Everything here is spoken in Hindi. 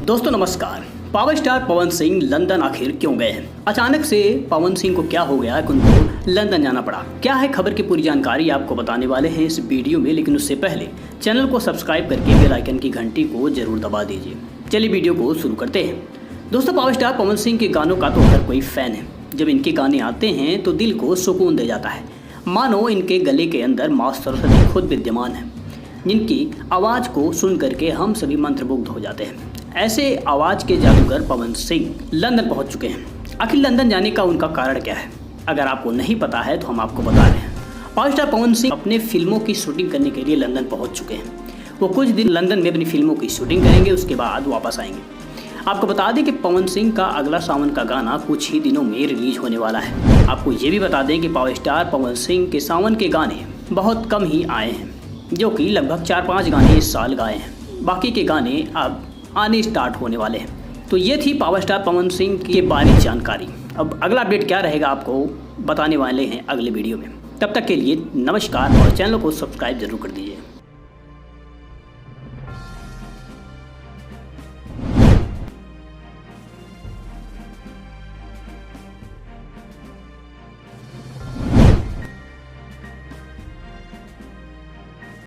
दोस्तों नमस्कार। Power star Pawan Singh London आखिर क्यों गए हैं? अचानक से पवन सिंह को क्या हो गया कि उनको लंदन जाना पड़ा? क्या है खबर की पूरी जानकारी आपको बताने वाले हैं इस वीडियो में, लेकिन उससे पहले चैनल को सब्सक्राइब करके बेल आइकन की घंटी को जरूर दबा दीजिए। चलिए वीडियो को शुरू करते हैं। दोस्तों पावर स्टार पवन सिंह के गानों का तो हर कोई फ़ैन है। जब इनके गाने आते हैं तो दिल को सुकून दे जाता है, मानो इनके गले के अंदर माँ सरस्वती खुद विद्यमान है, जिनकी आवाज़ को सुन करके हम सभी मंत्रमुग्ध हो जाते हैं। ऐसे आवाज़ के जादूगर पवन सिंह लंदन पहुंच चुके हैं। आखिर लंदन जाने का उनका कारण क्या है? अगर आपको नहीं पता है तो हम आपको बता रहे हैं। पावर स्टार पवन सिंह अपने फिल्मों की शूटिंग करने के लिए लंदन पहुंच चुके हैं। वो कुछ दिन लंदन में अपनी फिल्मों की शूटिंग करेंगे, उसके बाद वापस आएंगे। आपको बता दें कि पवन सिंह का अगला सावन का गाना कुछ ही दिनों में रिलीज होने वाला है। आपको ये भी बता दें कि पावर स्टार पवन सिंह के सावन के गाने बहुत कम ही आए हैं, जो कि लगभग 4-5 गाने इस साल गाए हैं। बाकी के गाने अब आने स्टार्ट होने वाले हैं। तो ये थी पावर स्टार पवन सिंह की बारीक जानकारी। अब अगला अपडेट क्या रहेगा आपको बताने वाले हैं अगले वीडियो में। तब तक के लिए नमस्कार और चैनल को सब्सक्राइब जरूर कर दीजिए।